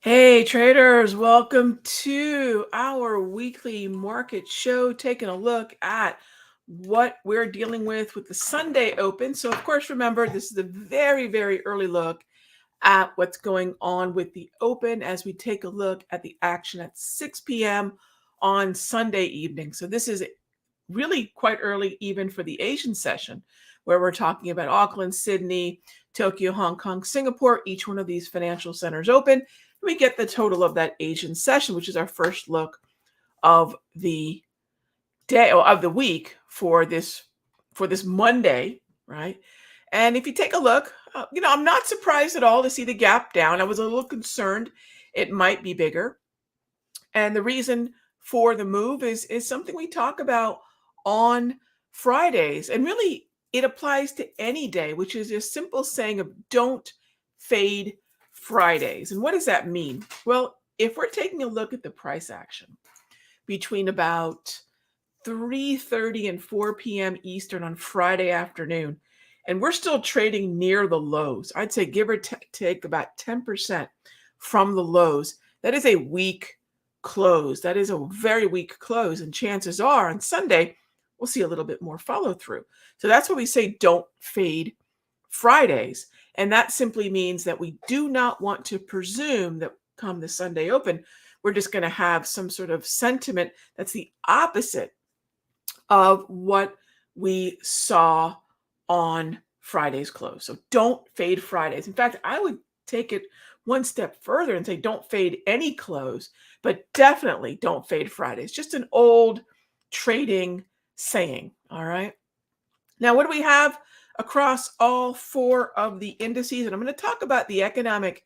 Hey traders, welcome to our weekly market show, taking a look at what we're dealing with the Sunday open. So of course, remember, this is a very, very early look at what's going on with the open as we take a look at the action at 6 p.m. on Sunday evening. So this is really quite early even for the Asian session, where we're talking about Auckland, Sydney, Tokyo, Hong Kong, Singapore, each one of these financial centers open. We get the total of that Asian session, which is our first look of the day or of the week for this Monday, right? And if you take a look, I'm not surprised at all to see the gap down. I was a little concerned it might be bigger. And the reason for the move is something we talk about on Fridays. And really, it applies to any day, which is a simple saying of don't fade Fridays. And what does that mean? Well, if we're taking a look at the price action between about 3:30 and 4 p.m. Eastern on Friday afternoon, and we're still trading near the lows, I'd say give or take about 10% from the lows. That is a weak close. That is a very weak close. And chances are on Sunday, we'll see a little bit more follow through. So that's why we say don't fade Fridays. And that simply means that we do not want to presume that come the Sunday open, we're just going to have some sort of sentiment that's the opposite of what we saw on Friday's close. So don't fade Fridays. In fact, I would take it one step further and say don't fade any close, but definitely don't fade Fridays. Just an old trading saying. All right. Now, what do we have across all four of the indices? And I'm going to talk about the economic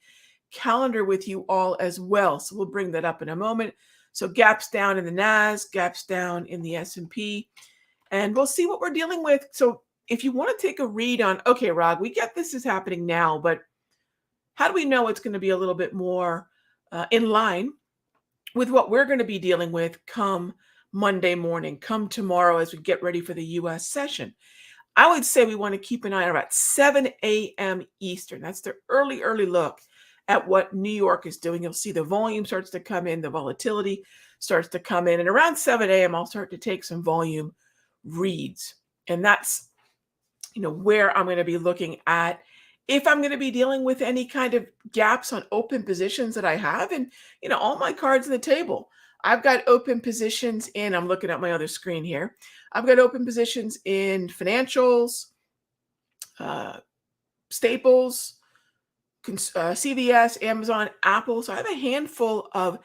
calendar with you all as well. So we'll bring that up in a moment. So gaps down in the Nas, gaps down in the S&P, and we'll see what we're dealing with. So if you want to take a read on, okay, Rog, we get this is happening now, but how do we know it's going to be a little bit more in line with what we're going to be dealing with come Monday morning, come tomorrow as we get ready for the U.S. session? I would say we want to keep an eye on about 7 a.m. Eastern. That's the early look at what New York is doing. You'll see the volume starts to come in, the volatility starts to come in, and around 7 a.m. I'll start to take some volume reads. And that's, where I'm going to be looking at if I'm going to be dealing with any kind of gaps on open positions that I have. And, all my cards on the table. I've got open positions in, I'm looking at my other screen here. I've got open positions in financials, staples, CVS, Amazon, Apple. So I have a handful of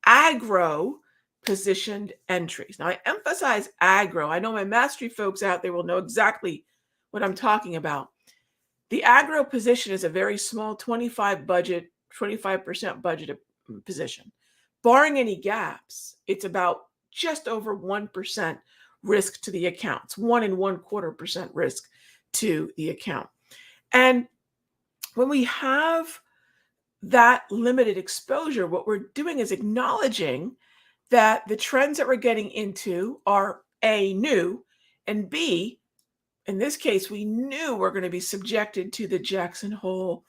agro positioned entries. Now I emphasize agro. I know my mastery folks out there will know exactly what I'm talking about. The agro position is a very small 25% budget position. Barring any gaps, it's about just over 1% risk to the account. It's 1.25% risk to the account. And when we have that limited exposure, what we're doing is acknowledging that the trends that we're getting into are A, new, and B, in this case, we knew we're going to be subjected to the Jackson Hole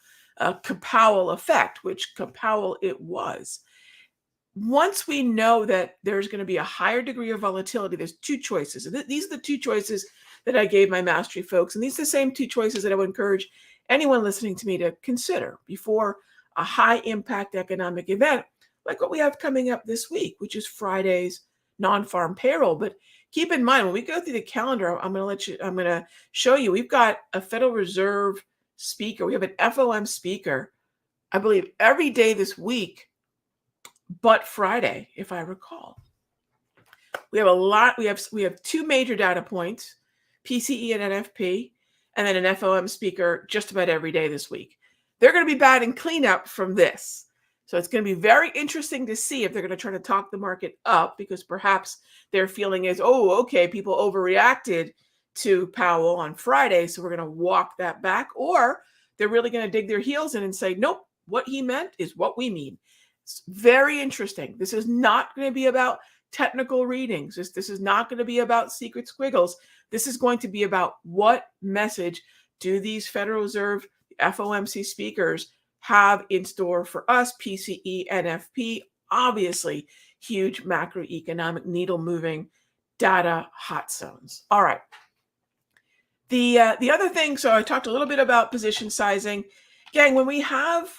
Powell effect, which Powell it was. Once we know that there's going to be a higher degree of volatility, there's two choices. These are the two choices that I gave my mastery folks. And these are the same two choices that I would encourage anyone listening to me to consider before a high impact economic event like what we have coming up this week, which is Friday's non-farm payroll. But keep in mind, when we go through the calendar, I'm going to show you, we've got a Federal Reserve speaker. We have an FOM speaker, I believe, every day this week, but Friday, if I recall. We have a lot. We have two major data points, PCE and NFP, and then an FOM speaker just about every day this week. They're going to be batting cleanup from this. So it's going to be very interesting to see if they're going to try to talk the market up, because perhaps their feeling is, oh, okay, people overreacted to Powell on Friday, so we're going to walk that back. Or they're really going to dig their heels in and say, nope, what he meant is what we mean. It's very interesting. This is not going to be about technical readings. This is not going to be about secret squiggles. This is going to be about what message do these Federal Reserve FOMC speakers have in store for us, PCE, NFP, obviously huge macroeconomic needle moving data hot zones. All right. The other thing, so I talked a little bit about position sizing. Gang, when we have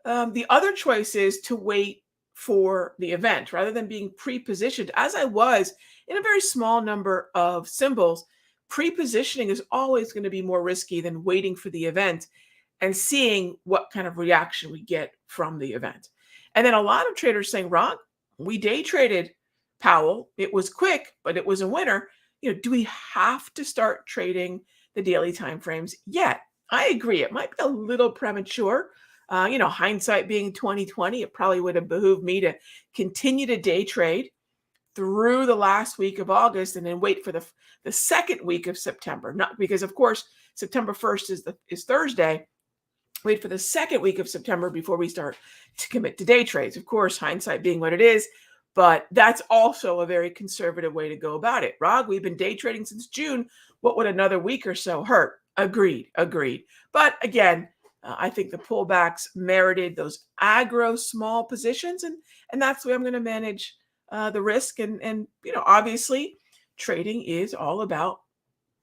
the other choice is to wait for the event rather than being pre-positioned, as I was in a very small number of symbols. Pre-positioning is always going to be more risky than waiting for the event and seeing what kind of reaction we get from the event. And then a lot of traders saying, Ron, we day traded Powell. It was quick, but it was a winner. Do we have to start trading the daily timeframes yet? I agree. It might be a little premature. Hindsight being 2020, it probably would have behooved me to continue to day trade through the last week of August and then wait for the second week of September. Not because, of course, September 1st is Thursday. Wait for the second week of September before we start to commit to day trades. Of course, hindsight being what it is, but that's also a very conservative way to go about it. Rog, we've been day trading since June. What would another week or so hurt? Agreed. But again, I think the pullbacks merited those aggro small positions, and that's the way I'm going to manage the risk. And obviously, trading is all about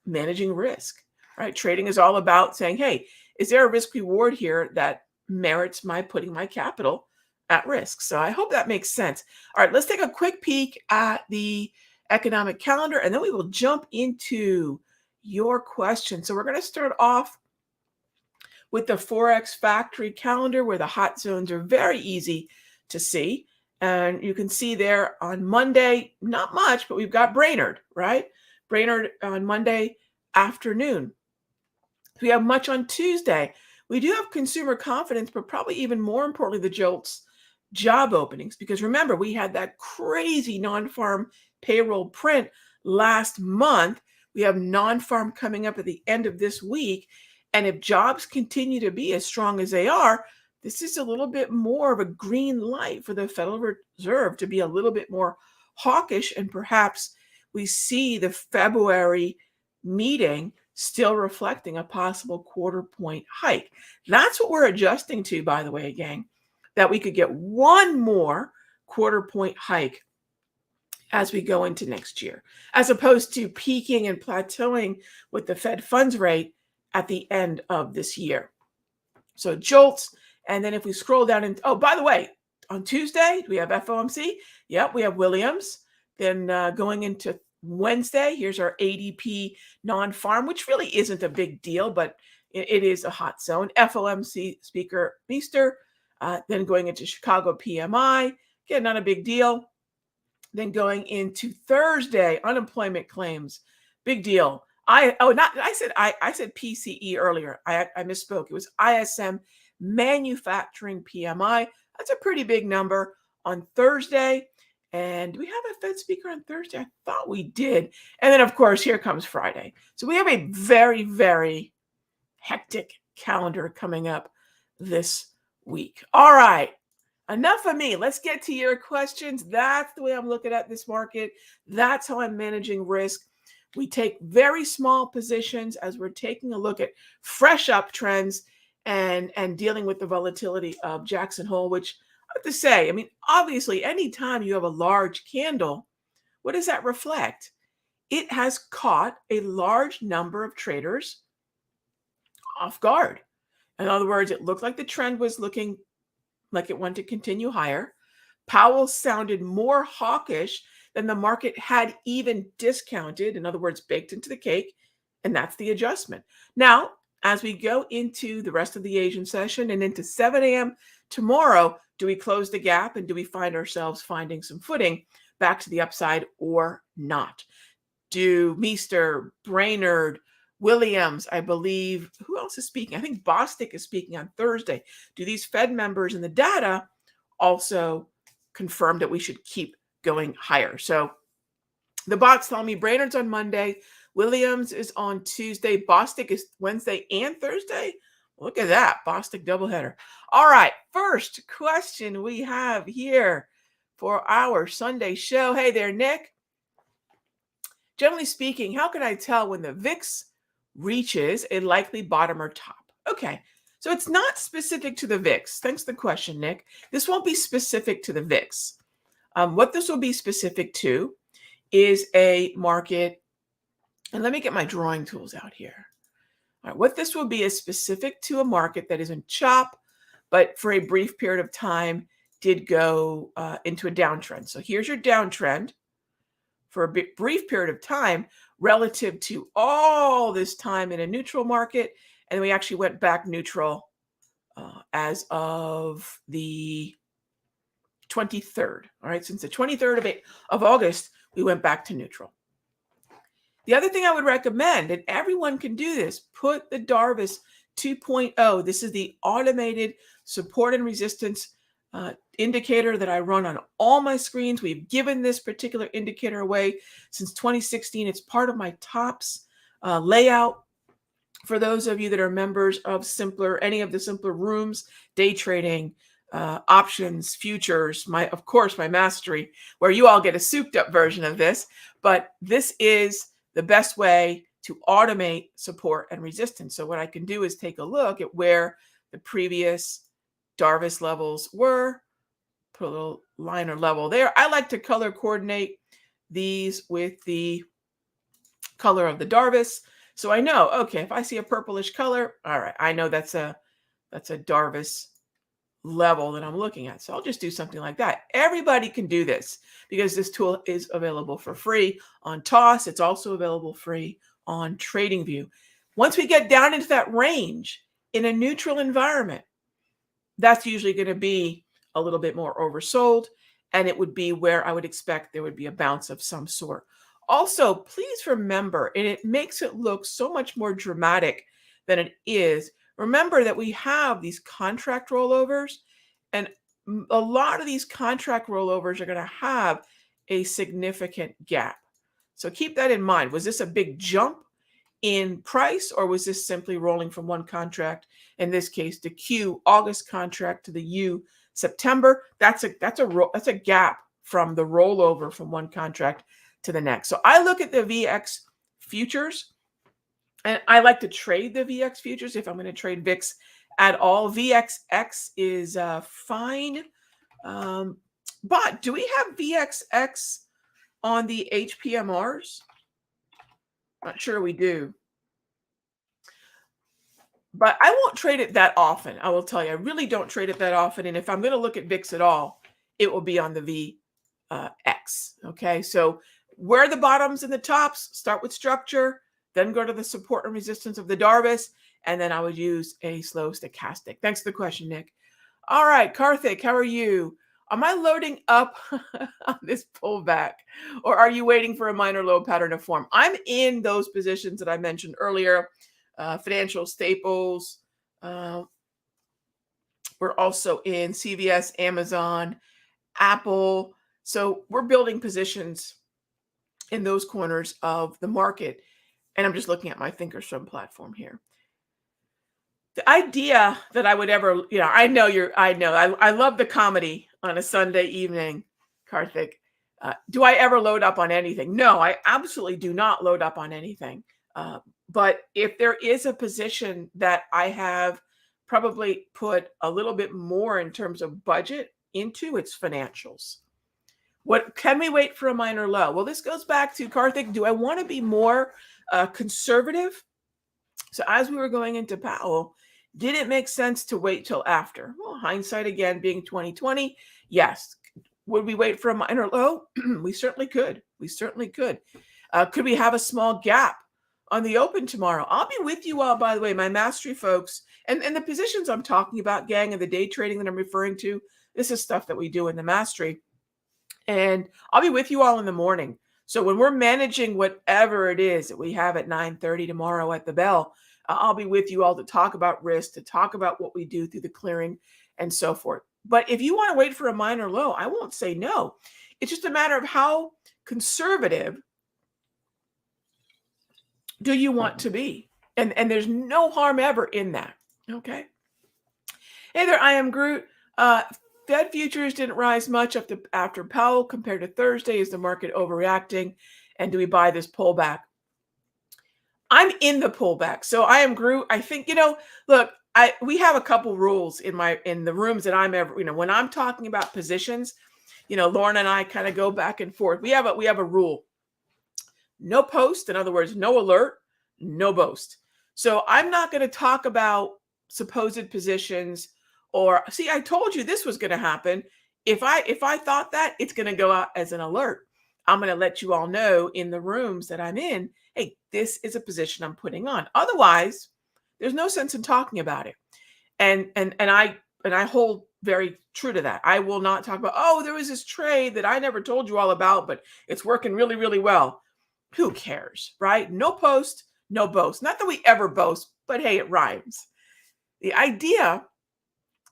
managing risk, right? Trading is all about saying, hey, is there a risk reward here that merits my putting my capital at risk? So I hope that makes sense. All right, let's take a quick peek at the economic calendar, and then we will jump into your questions. So we're going to start off with the Forex factory calendar, where the hot zones are very easy to see. And you can see there on Monday, not much, but we've got Brainerd, right? Brainerd on Monday afternoon. We have much on Tuesday. We do have consumer confidence, but probably even more importantly, the JOLTS job openings. Because remember, we had that crazy non-farm payroll print last month. We have non-farm coming up at the end of this week. And if jobs continue to be as strong as they are, this is a little bit more of a green light for the Federal Reserve to be a little bit more hawkish. And perhaps we see the February meeting still reflecting a possible quarter point hike. That's what we're adjusting to, by the way, gang, that we could get one more quarter point hike as we go into next year, as opposed to peaking and plateauing with the Fed funds rate at the end of this year. So JOLTS, and then if we scroll down and, oh, by the way, on Tuesday, we have FOMC. Yep, we have Williams. Then going into Wednesday, here's our ADP non-farm, which really isn't a big deal, but it is a hot zone. FOMC speaker Meester, then going into Chicago PMI, again, not a big deal. Then going into Thursday, unemployment claims, big deal. I said PCE earlier. I misspoke. It was ISM manufacturing PMI. That's a pretty big number on Thursday. And do we have a Fed speaker on Thursday? I thought we did. And then, of course, here comes Friday. So we have a very, very hectic calendar coming up this week. All right. Enough of me. Let's get to your questions. That's the way I'm looking at this market. That's how I'm managing risk. We take very small positions as we're taking a look at fresh uptrends and dealing with the volatility of Jackson Hole, which I have to say, I mean, obviously, anytime you have a large candle, what does that reflect? It has caught a large number of traders off guard. In other words, it looked like the trend was looking like it wanted to continue higher. Powell sounded more hawkish than the market had even discounted, in other words, baked into the cake, and that's the adjustment. Now, as we go into the rest of the Asian session and into 7 a.m. tomorrow, do we close the gap and do we find ourselves finding some footing back to the upside or not? Do Meester, Brainerd, Williams, I believe, who else is speaking? I think Bostic is speaking on Thursday. Do these Fed members in the data also confirm that we should keep going higher? So the bots tell me Brainerd's on Monday, Williams is on Tuesday, Bostic is Wednesday and Thursday. Look at that, Bostic doubleheader. All right, first question we have here for our Sunday show. Hey there, Nick. Generally speaking, how can I tell when the VIX reaches a likely bottom or top? Okay, So it's not specific to the VIX. Thanks for the question, Nick. This won't be specific to the VIX. What this will be specific to is a market, and let me get my drawing tools out here. All right, what this will be is specific to a market that is in chop, but for a brief period of time did go into a downtrend. So here's your downtrend for a brief period of time relative to all this time in a neutral market. And we actually went back neutral as of the 23rd. All right, since the 23rd of August, we went back to neutral. The other thing I would recommend, and everyone can do this, put the Darvis 2.0. This is the automated support and resistance indicator that I run on all my screens. We've given this particular indicator away since 2016. It's part of my tops layout. For those of you that are members of any of the simpler rooms, day trading, options, futures, of course, my mastery, where you all get a souped up version of this. But this is the best way to automate support and resistance. So what I can do is take a look at where the previous Darvis levels were, put a little line or level there. I like to color coordinate these with the color of the Darvis. So I know, okay, if I see a purplish color, all right, I know that's a Darvis level that I'm looking at. So I'll just do something like that. Everybody can do this because this tool is available for free on TOS. It's also available free on TradingView. Once we get down into that range in a neutral environment, that's usually going to be a little bit more oversold, and it would be where I would expect there would be a bounce of some sort. Also, please remember, and it makes it look so much more dramatic than it is, remember that we have these contract rollovers, and a lot of these contract rollovers are going to have a significant gap. So keep that in mind. Was this a big jump in price, or was this simply rolling from one contract, in this case the Q August contract to the U September? That's a gap from the rollover from one contract to the next. So I look at the VX futures, and I like to trade the VX futures if I'm going to trade VIX at all. VXX is fine, but do we have VXX on the HPMRs? Not sure we do. But I won't trade it that often. I will tell you, I really don't trade it that often. And if I'm going to look at VIX at all, it will be on the VX. Okay, so where are the bottoms and the tops? Start with structure, then go to the support and resistance of the Darvis, and then I would use a slow stochastic. Thanks for the question, Nick. All right, Karthik, how are you? Am I loading up on this pullback, or are you waiting for a minor low pattern to form? I'm in those positions that I mentioned earlier. Financial staples. We're also in CVS, Amazon, Apple. So we're building positions in those corners of the market. And I'm just looking at my Thinkorswim platform here. The idea that I would ever, I love the comedy on a Sunday evening, Karthik. Do I ever load up on anything? No, I absolutely do not load up on anything. But if there is a position that I have probably put a little bit more in terms of budget into, it's financials. What can we wait for a minor low? Well, this goes back to Karthik. Do I want to be more conservative? So as we were going into Powell, did it make sense to wait till after? Well, hindsight again being 2020, yes. Would we wait for a minor low? We certainly could. We certainly could. Could we have a small gap on the open tomorrow? I'll be with you all, by the way, my mastery folks, and the positions I'm talking about, gang, and the day trading that I'm referring to. This is stuff that we do in the mastery. And I'll be with you all in the morning. So when we're managing whatever it is that we have at 9:30 tomorrow at the bell, I'll be with you all to talk about risk, to talk about what we do through the clearing and so forth. But if you want to wait for a minor low, I won't say no. It's just a matter of how conservative do you want to be? And there's no harm ever in that. Okay. Hey there, I am Groot. Fed futures didn't rise much after Powell compared to Thursday. Is the market overreacting? And do we buy this pullback? I'm in the pullback. So I am Groot. I think, look, we have a couple rules in the rooms that I'm ever, when I'm talking about positions, Lauren and I kind of go back and forth. We have a rule. No post, in other words, no alert, no boast. So I'm not going to talk about supposed positions or see, I told you this was going to happen. If I thought that, it's going to go out as an alert. I'm going to let you all know in the rooms that I'm in, hey, this is a position I'm putting on. Otherwise, there's no sense in talking about it. And I hold very true to that. I will not talk about, oh, there was this trade that I never told you all about, but it's working really, really well. Who cares, right? No post, no boast. Not that we ever boast, but hey, it rhymes. The idea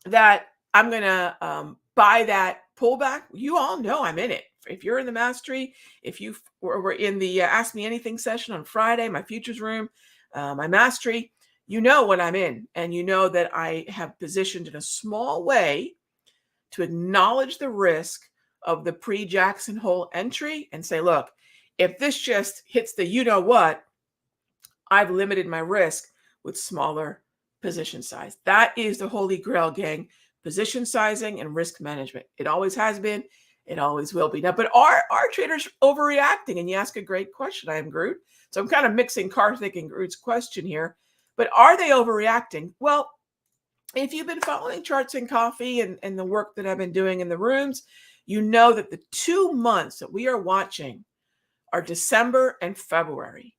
that I'm going to buy that pullback, you all know I'm in it. If you're in the mastery, if you were in the Ask Me Anything session on Friday, my futures room, my mastery, you know what I'm in. And you know that I have positioned in a small way to acknowledge the risk of the pre-Jackson Hole entry and say, look, if this just hits the you know what, I've limited my risk with smaller position size. That is the holy grail, gang. Position sizing and risk management. It always has been. It always will be. Now, but are traders overreacting? And you ask a great question. I am Groot. So I'm kind of mixing Karthik and Groot's question here. But are they overreacting? Well, if you've been following Charts and Coffee and the work that I've been doing in the rooms, you know that the 2 months that we are watching are December and February.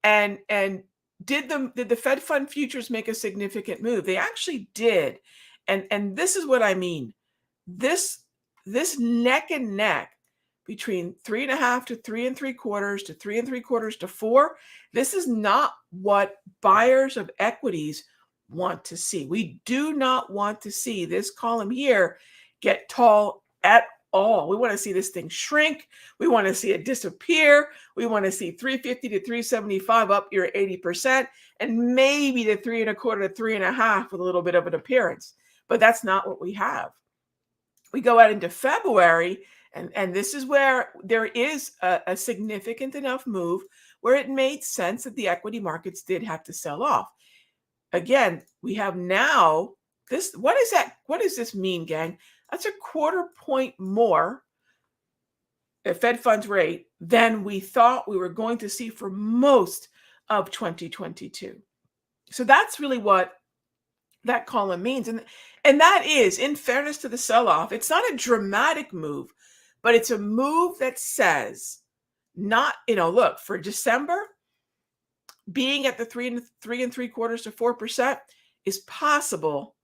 And did the Fed Fund futures make a significant move? They actually did. And this is what I mean. This neck and neck between 3.5 to 3.75 to 3.75 to 4. This is not what buyers of equities want to see. We do not want to see this column here get tall at all. We want to see this thing shrink. We want to see it disappear. We want to see 350 to 375 up your 80%, and maybe the 3.25 to 3.5 with a little bit of an appearance. But that's not what we have. We go out into February, and this is where there is a significant enough move where it made sense that the equity markets did have to sell off. Again, we have now this. What is that? What does this mean, gang? That's a 1/4 point more Fed funds rate than we thought we were going to see for most of 2022. So that's really what that column means. And that is, in fairness to the sell-off, it's not a dramatic move, but it's a move that says, not, look, for December, being at the 3.75 to 4% is possible,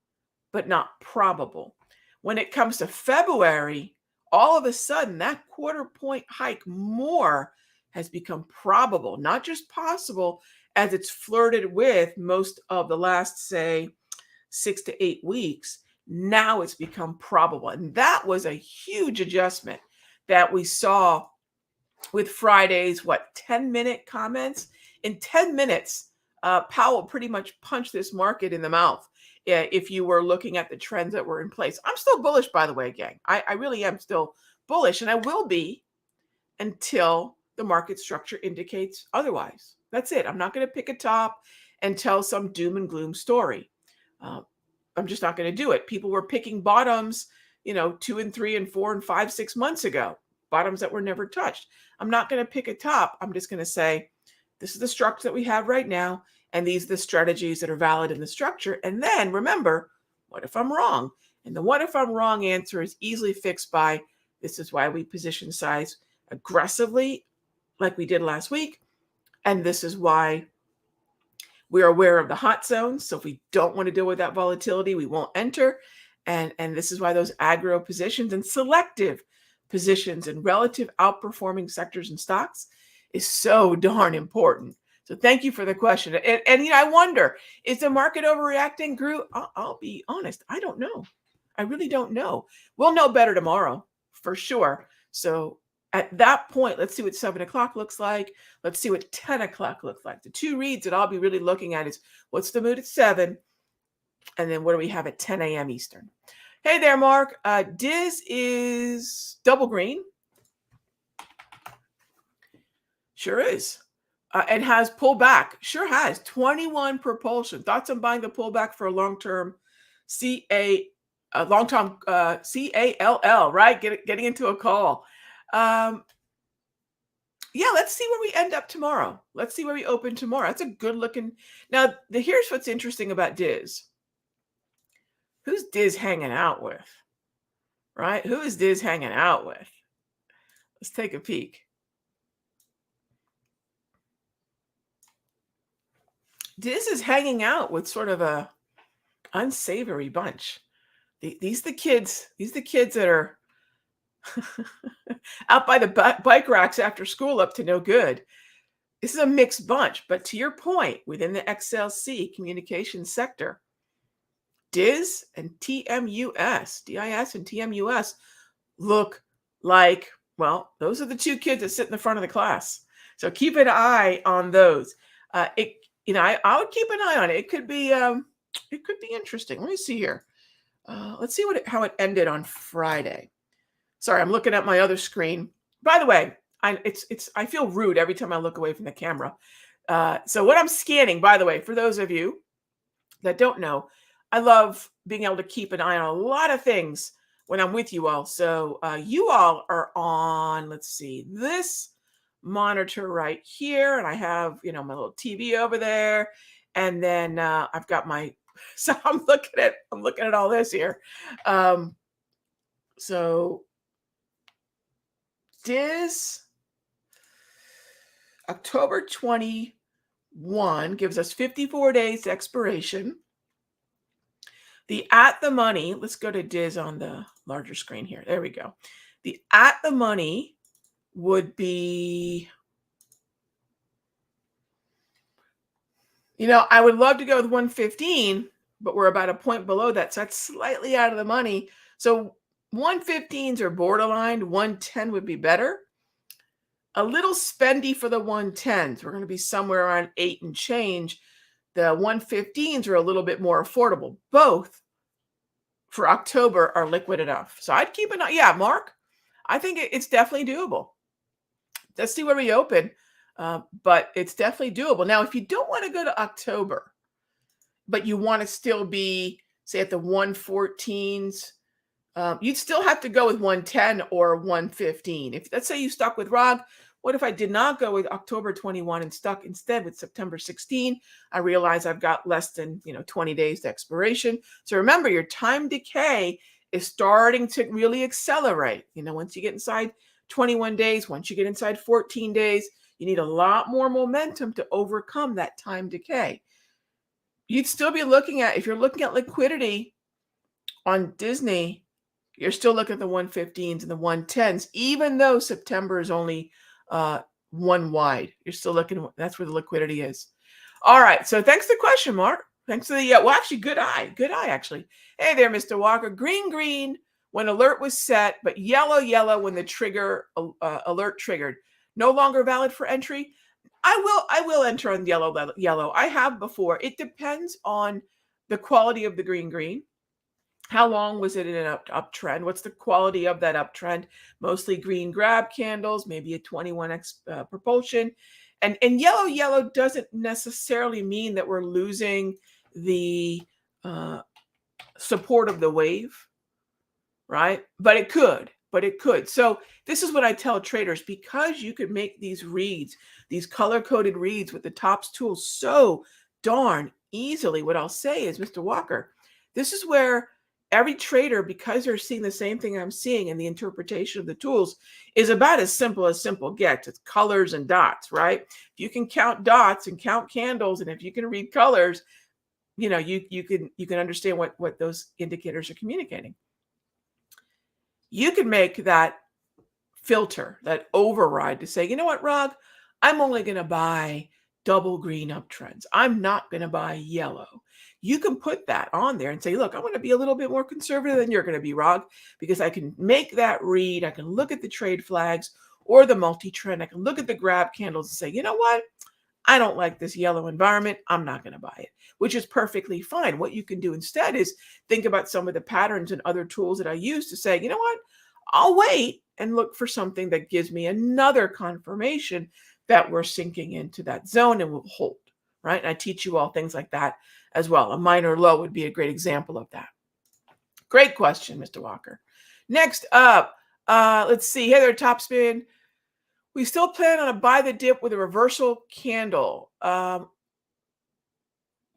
but not probable. When it comes to February, all of a sudden that 1/4 point hike more has become probable, not just possible, as it's flirted with most of the last, say, 6 to 8 weeks. Now it's become probable. And that was a huge adjustment that we saw with Friday's, 10-minute comments. In 10 minutes, Powell pretty much punched this market in the mouth. If you were looking at the trends that were in place. I'm still bullish, by the way, gang. I really am still bullish, and I will be until the market structure indicates otherwise. That's it. I'm not going to pick a top and tell some doom and gloom story. I'm just not going to do it. People were picking bottoms, 2 and 3 and 4 and 5, 6 months ago, bottoms that were never touched. I'm not going to pick a top. I'm just going to say, this is the structure that we have right now, and these are the strategies that are valid in the structure. And then remember, what if I'm wrong? And the what if I'm wrong answer is easily fixed by, this is why we position size aggressively like we did last week. And this is why we're aware of the hot zones. So if we don't want to deal with that volatility, we won't enter. And this is why those aggro positions and selective positions and relative outperforming sectors and stocks is so darn important. So thank you for the question. And I wonder, is the market overreacting, Gru? I'll be honest. I don't know. I really don't know. We'll know better tomorrow for sure. So at that point, let's see what 7 o'clock looks like. Let's see what 10 o'clock looks like. The two reads that I'll be really looking at is what's the mood at 7, and then what do we have at 10 a.m. Eastern. Hey there, Mark. Diz is double green. Sure is. and has pulled back. Sure has. 21 propulsion. Thoughts on buying the pullback for a long-term CA, long-term CALL, right? Getting into a call. Yeah, let's see where we end up tomorrow. Let's see where we open tomorrow. That's a good looking. Now, here's what's interesting about Diz. Who's Diz hanging out with? Right? Who is Diz hanging out with? Let's take a peek. Diz is hanging out with sort of a unsavory bunch. These the kids. These the kids that are out by the bike racks after school up to no good. This is a mixed bunch, but to your point, within the XLC communication sector, DIS and TMUS, DIS and TMUS look like, well, those are the two kids that sit in the front of the class. So keep an eye on those. I would keep an eye on it. It could be interesting. Let me see here. Let's see how it ended on Friday. Sorry, I'm looking at my other screen. By the way, I feel rude every time I look away from the camera. So what I'm scanning, by the way, for those of you that don't know, I love being able to keep an eye on a lot of things when I'm with you all. So you all are on, let's see, this monitor right here, and I have, my little TV over there, and then I've got my. So I'm looking at all this here. So DIS October 21 gives us 54 days to expiration. The at the money, let's go to DIS on the larger screen here. There we go. The at the money would be, I would love to go with 115, but we're about a point below that. So that's slightly out of the money. So 115s are borderline. 110 would be better. A little spendy for the 110s. We're going to be somewhere around 8 and change. The 115s are a little bit more affordable. Both for October are liquid enough. So I'd keep an eye. Yeah, Mark, I think it's definitely doable. Let's see where we open. But it's definitely doable. Now, if you don't want to go to October, but you want to still be, say, at the 114s, you'd still have to go with 110 or 115. If let's say you stuck with Rog, what if I did not go with October 21 and stuck instead with September 16? I realize I've got less than 20 days to expiration. So remember, your time decay is starting to really accelerate. Once you get inside 21 days, once you get inside 14 days, you need a lot more momentum to overcome that time decay. You'd still be looking at, if you're looking at liquidity on Disney, you're still looking at the 115s and the 110s, even though September is only one wide. You're still looking, that's where the liquidity is. All right. So thanks for the question, Mark. Thanks for the, well, actually, good eye, actually. Hey there, Mr. Walker. Green when alert was set, but yellow when the trigger alert triggered. No longer valid for entry. I will enter on yellow. I have before. It depends on the quality of the green. How long was it in an uptrend? What's the quality of that uptrend? Mostly green grab candles, maybe a 21x propulsion. And yellow doesn't necessarily mean that we're losing the support of the wave, right? But it could. So this is what I tell traders, because you could make these reads, these color-coded reads with the TOPS tool so darn easily. What I'll say is, Mr. Walker, this is where every trader, because they're seeing the same thing I'm seeing in the interpretation of the tools, is about as simple gets. It's colors and dots, right? If you can count dots and count candles, and if you can read colors, you can understand what those indicators are communicating. You can make that filter, that override to say, you know what, Rog, I'm only going to buy double green uptrends. I'm not going to buy yellow. You can put that on there and say, look, I want to be a little bit more conservative than you're going to be, Rog, because I can make that read. I can look at the trade flags or the multi-trend. I can look at the grab candles and say, you know what? I don't like this yellow environment. I'm not going to buy it, which is perfectly fine. What you can do instead is think about some of the patterns and other tools that I use to say, you know what? I'll wait and look for something that gives me another confirmation that we're sinking into that zone and will hold, right? And I teach you all things like that as well. A minor low would be a great example of that. Great question, Mr. Walker. Next up, let's see. Hey there, Topspin. We still plan on a buy the dip with a reversal candle.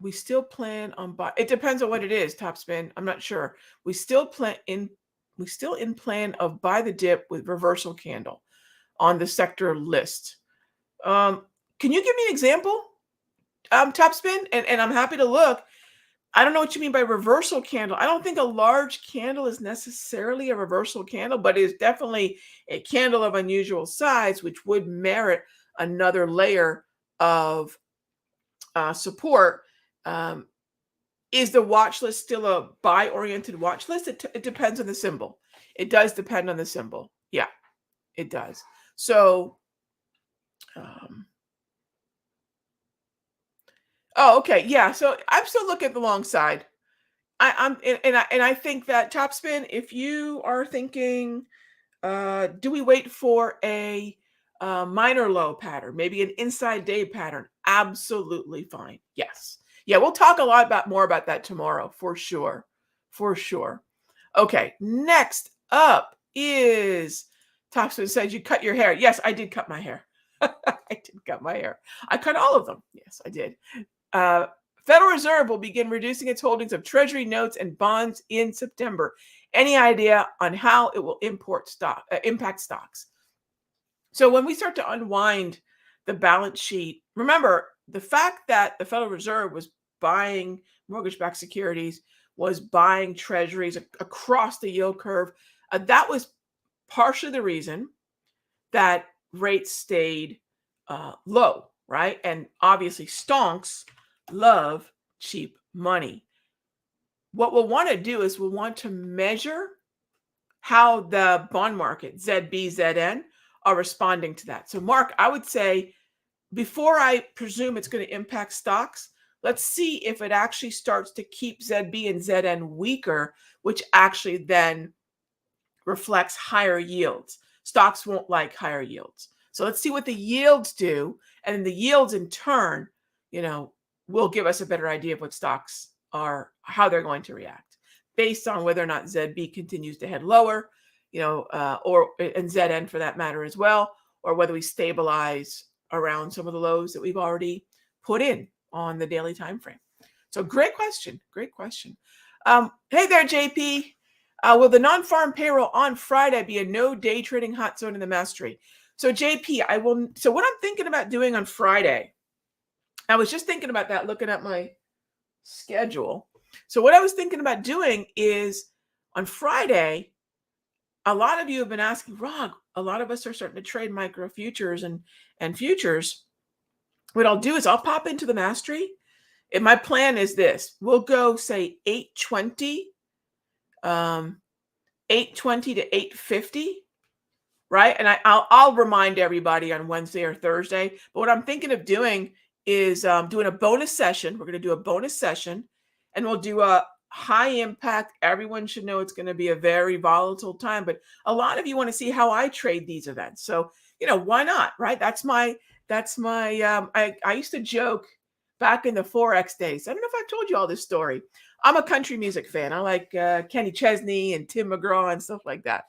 We still plan on buy. It depends on what it is, Topspin. I'm not sure. We still in plan of buy the dip with reversal candle on the sector list. Can you give me an example, Topspin? And I'm happy to look. I don't know what you mean by reversal candle. I don't think a large candle is necessarily a reversal candle, but it is definitely a candle of unusual size, which would merit another layer of support. Is the watch list still a buy-oriented watch list? It depends on the symbol. It does depend on the symbol. Yeah, it does. So, oh, okay, yeah. So I'm still looking at the long side. I think that Topspin, if you are thinking, do we wait for a minor low pattern, maybe an inside day pattern? Absolutely fine. Yes. Yeah, we'll talk a lot more about that tomorrow for sure. For sure. Okay, next up is Topspin said you cut your hair. Yes, I did cut my hair. I did cut my hair. I cut all of them. Yes, I did. Federal Reserve will begin reducing its holdings of Treasury notes and bonds in September. Any idea on how it will impact stocks? So when we start to unwind the balance sheet, remember the fact that the Federal Reserve was buying mortgage-backed securities, was buying treasuries across the yield curve, that was partially the reason that rates stayed low, right? And obviously stonks love cheap money. What we'll want to do is we'll want to measure how the bond market, ZB, ZN, are responding to that. So, Mark, I would say before I presume it's going to impact stocks, let's see if it actually starts to keep ZB and ZN weaker, which actually then reflects higher yields. Stocks won't like higher yields. So let's see what the yields do. And then the yields in turn, will give us a better idea of what stocks are, how they're going to react based on whether or not ZB continues to head lower, and ZN for that matter as well, or whether we stabilize around some of the lows that we've already put in on the daily time frame. So great question. Great question. Hey there, JP. Will the non-farm payroll on Friday be a no day trading hot zone in the mastery? So JP, so what I'm thinking about doing on Friday, I was just thinking about that, looking at my schedule. So what I was thinking about doing is on Friday, a lot of you have been asking, Rog, a lot of us are starting to trade micro futures and futures. What I'll do is I'll pop into the mastery. And my plan is this. We'll go say 820 to 850, right? And I'll remind everybody on Wednesday or Thursday. But what I'm thinking of doing is doing a bonus session. We're going to do a bonus session, and we'll do a high impact. Everyone should know it's going to be a very volatile time, but a lot of you want to see how I trade these events. So, why not, right? I used to joke back in the Forex days. I don't know if I've told you all this story. I'm a country music fan. I like Kenny Chesney and Tim McGraw and stuff like that.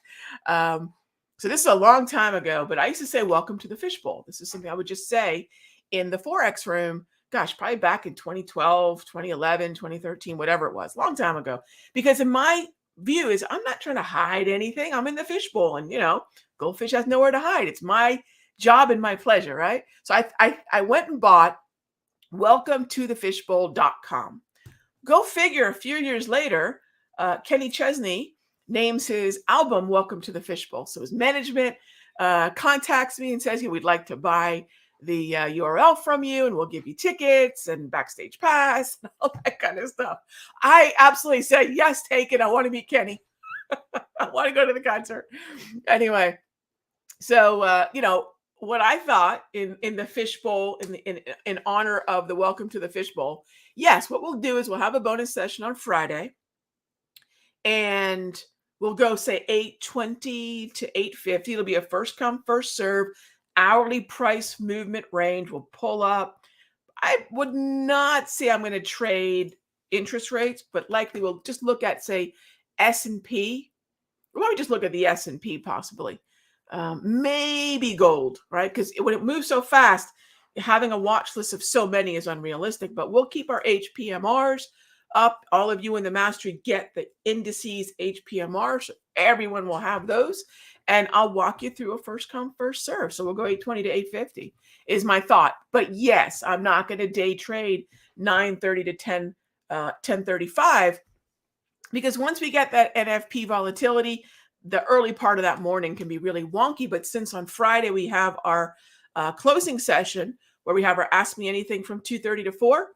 So this is a long time ago, but I used to say, welcome to the fishbowl. This is something I would just say in the Forex room, gosh, probably back in 2012, 2011, 2013, whatever it was, long time ago. Because in my view is I'm not trying to hide anything. I'm in the fishbowl and, goldfish has nowhere to hide. It's my job and my pleasure, right? So I went and bought welcome to the fishbowl.com. Go figure, a few years later, Kenny Chesney names his album Welcome to the Fishbowl. So his management contacts me and says, we'd like to buy the URL from you and we'll give you tickets and backstage pass and all that kind of stuff. I absolutely said, yes, take it. I want to meet Kenny. I want to go to the concert. Anyway, so, what I thought in the fishbowl, in honor of the Welcome to the Fishbowl, yes, what we'll do is we'll have a bonus session on Friday and we'll go say 820 to 850. It'll be a first come, first serve. hourly price movement range will pull up. I would not say I'm going to trade interest rates, but likely we'll just look at, say, S&P. Why don't we just look at the S&P possibly? Maybe gold, right? Because when it moves so fast, having a watch list of so many is unrealistic, but we'll keep our HPMRs up. All of you in the mastery get the indices HPMR, so everyone will have those. And I'll walk you through a first come, first serve. So we'll go 820 to 850 is my thought. But yes, I'm not going to day trade 930 to 1035, because once we get that NFP volatility, the early part of that morning can be really wonky. But since on Friday we have our closing session where we have our Ask Me Anything from 2:30 to 4,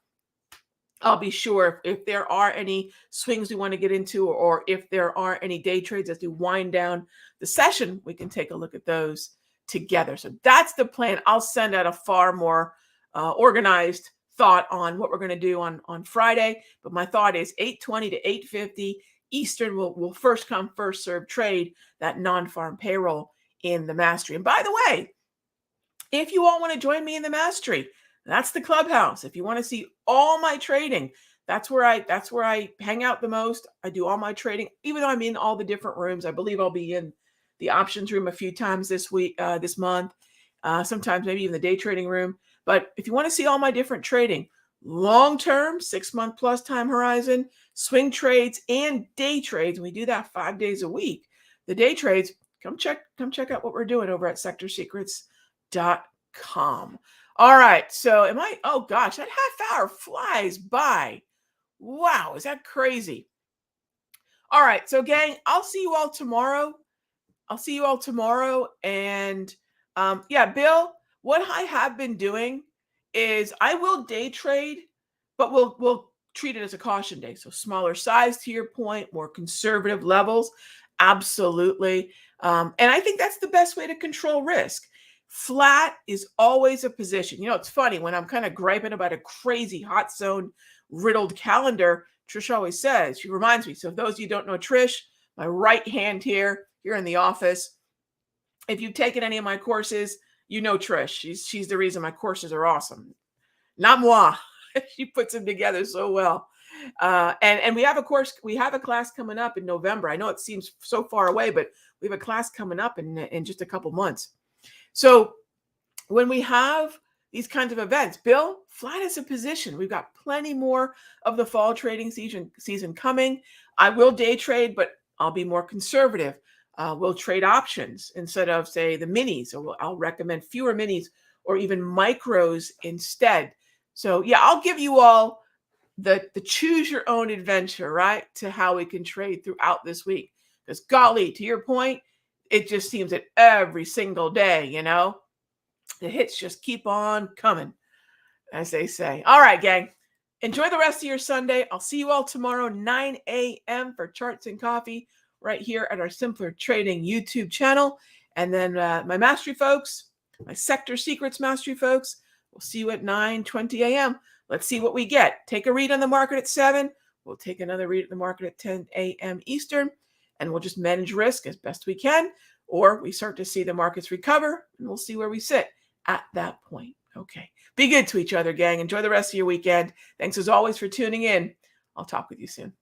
I'll be sure if there are any swings we want to get into, or if there are any day trades as we wind down the session, we can take a look at those together. So that's the plan. I'll send out a far more organized thought on what we're going to do on Friday. But my thought is 820 to 850 Eastern will first come, first serve trade that non-farm payroll in the mastery. And by the way, if you all want to join me in the mastery, that's the clubhouse. If you want to see all my trading, that's where I hang out the most. I do all my trading, even though I'm in all the different rooms. I believe I'll be in the options room a few times this week, this month, sometimes maybe even the day trading room. But if you want to see all my different trading, long-term, 6-month plus time horizon, swing trades and day trades, and we do that 5 days a week. The day trades, come check out what we're doing over at sectorsecrets.com. All right. So oh gosh, that half hour flies by. Wow. Is that crazy? All right. So gang, I'll see you all tomorrow. And yeah, Bill, what I have been doing is I will day trade, but we'll treat it as a caution day. So smaller size, to your point, more conservative levels. Absolutely. And I think that's the best way to control risk. Flat is always a position. It's funny when I'm kind of griping about a crazy hot zone riddled calendar. Trish always says, she reminds me. So if those of you who don't know Trish, my right hand here in the office, if you've taken any of my courses, you know Trish. She's the reason my courses are awesome. Not moi. She puts them together so well. And we have a class coming up in November. I know it seems so far away, but we have a class coming up in just a couple months. So when we have these kinds of events, Bill, flat is a position. We've got plenty more of the fall trading season coming. I will day trade, but I'll be more conservative. We'll trade options instead of, say, the minis, or I'll recommend fewer minis or even micros instead. So yeah, I'll give you all the choose your own adventure, right, to how we can trade throughout this week. Because golly, to your point, it just seems that every single day, the hits just keep on coming, as they say. All right, gang. Enjoy the rest of your Sunday. I'll see you all tomorrow, 9 a.m. for Charts and Coffee, right here at our Simpler Trading YouTube channel. And then my mastery folks, my Sector Secrets mastery folks, we'll see you at 9:20 a.m. Let's see what we get. Take a read on the market at 7. We'll take another read at the market at 10 a.m. Eastern. And we'll just manage risk as best we can, or we start to see the markets recover, and we'll see where we sit at that point. Okay. Be good to each other, gang. Enjoy the rest of your weekend. Thanks as always for tuning in. I'll talk with you soon.